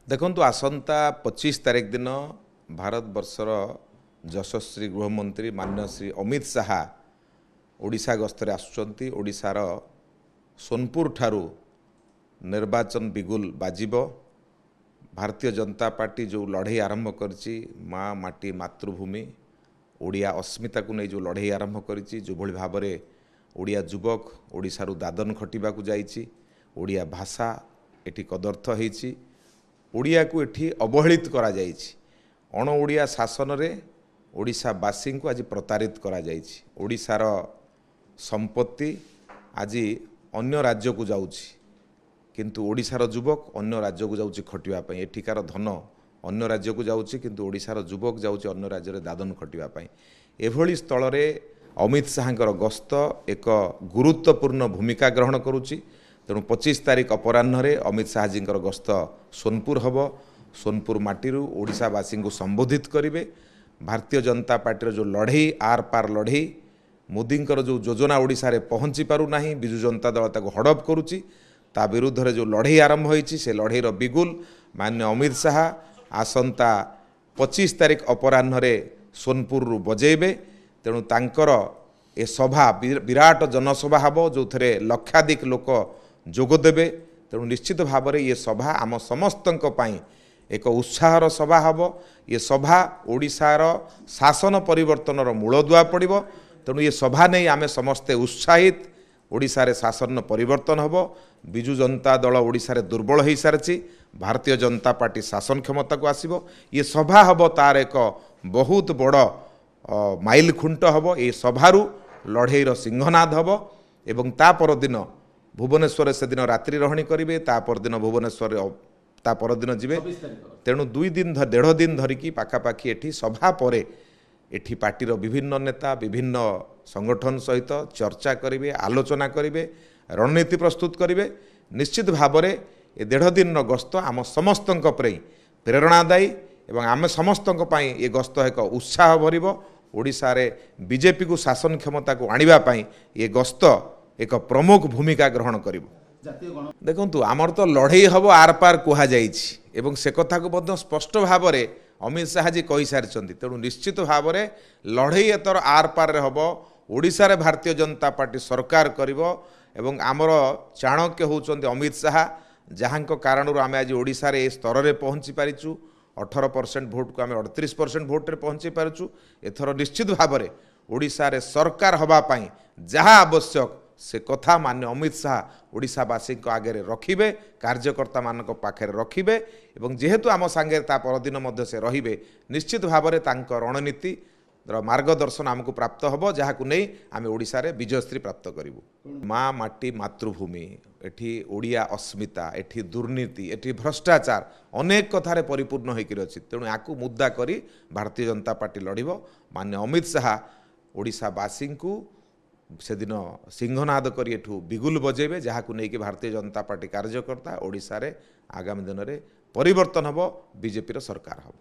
देखंतु आसंता 25 तारिख दिन भारत वर्षर यशस्वी गृहमंत्री माननीय श्री अमित शाह ओडिशा गस्तरे आसुचंती। ओडिशार सोनपुर ठारू निर्वाचन बिगुल बाजिबो। भारतीय जनता पार्टी जो लड़ाई आरंभ करची माँ माटी मातृभूमि ओडिया अस्मिता को नहीं जो लड़ाई आरंभ करची, जो भली भाव में ओडिया युवक ओडिशारू दादन खटिबा को जाइची, ओडिया भाषा एठी कदर्थ होईची, ओडिया को एठी अवहेलित करा जाइची। अण ओडिया शासन रे ओडिशावासी को आज प्रतारित करा जाइची। ओडिशार संपत्ति आज अन्य राज्य को जाउची, किंतु ओडिशार युवक अन्य राज्य को जाउची खटिबा पई। एठिकार धन अन्य राज्य को जाउची, किंतु ओडिशार युवक जाउची अन्य राज्य रे दादन खटिबा पई। एभली स्थल रे अमित शाहंकर गस्त एक गुरुत्वपूर्ण भूमिका ग्रहण करुची। तेणु 25 तारिख अपराह्न अमित शाहजींकर गस्त सोनपुर हम। सोनपुर माटीरू ओडिशावासी को संबोधित करेंगे। भारतीय जनता पार्टी जो लड़ाई आर पार लड़ाई मोदींकर जो योजना ओडिशा रे पहुँची पारुना, विजु जनता दल ताको हड़प करुची। ता विरुद्ध रे जो लड़ाई आरंभ होईची से लड़ाईर बिगुल माननीय अमित शाह आसंता 25 तारिख अपराह्न सोनपुर बजेबे। तेणु तांकर ए सभा विराट जनसभा हम, जो थे लक्षाधिक लोक जोगदेवे। तेणु निश्चित भाव में ये सभा आम समस्तंक पई एक उत्साहर सभा हम। ये सभा ओडिशार शासन परिवर्तनर मूलदुआ पड़िबो। तेणु ये सभा नहीं आमे समस्ते उत्साहित। ओडिशा रे शासन परिवर्तन हम। विजु जनता दल ओडिशा रे दुर्बल हो सारी। भारतीय जनता पार्टी शासन क्षमता को आसीबो। ये सभा हम तार एक बहुत बड़ माइल खुंट हम। ये सभारू लड़ाईर सिंहनाद हम। एवं ता परदिन भुवनेश्वर से दिन रात्रि रहणी करेंगे। ता परदिन भुवनेश्वर ता परदिन जीवे। तेणु 2 दिन 1.5 दिन धरिकी पाखापाखि एठी सभा परे एठी पार्टीर विभिन्न नेता विभिन्न संगठन सहित चर्चा करेंगे, आलोचना करेंगे, रणनीति प्रस्तुत करेंगे। निश्चित भाव में ए 1.5 दिन गस्त आम समस्तंक प्रेरणादायी एवं आम समस्तंक पई ये गस्त एक उत्साह भरिबो। ओडिशा रे बीजेपी को शासन क्षमता को आनिबा पई ये गस्त एक प्रमुख भूमिका ग्रहण करिबो। देखंतु आमर तो लड़ाई हम आर पार कहा जाइछि एवं से कथा को बद्ध स्पष्ट भाव में अमित शाह जी कहि सारिछन्ति। तेणु निश्चित भाव में लड़ाई एतर आर पार रे हबो। ओडिशा रे भारतीय जनता पार्टी सरकार करिबो एवं आमर चाणक्य होउछन्ति अमित शाह, जहांको कारणरू आमे आज ओडिशा रे स्तर रे पहुंची पारिछु। 18% भोट को आमे 38% भोट रे पहुंची पारिछु। एथर निश्चित भाव में ओडिशा रे सरकार हबा पई जहा आवश्यक से कथा मान्य अमित शाह ओडिशावासी आगे रखिबे, कार्यकर्ता मानक पाखे रखिबे। एवं जेहेतु आम सांगे ता परदिन मध्य से रहिबे, निश्चित भाव में तांको रणनीति मार्गदर्शन आमको प्राप्त हबो, जहाकु नहीं आमे ओडिशा रे विजयश्री प्राप्त करिवु। माँ माटी मातृभूमि एठी ओडिया अस्मिता, एठी दुर्नीति, एठी भ्रष्टाचार अनेक कथारे परिपूर्ण होइकिर अछि। तेणु याकु मुद्दा करी भारतीय जनता पार्टी लड़िबो। मान्य अमित शाह ओडिशावासी को से दिन सिंहनाद करी एठू बिगुल बजेबे, जहाकु नहीं कि भारतीय जनता पार्टी कार्यकर्ता ओडिशा रे आगामी दिन में परिवर्तन हबो, बीजेपी रो सरकार हबो।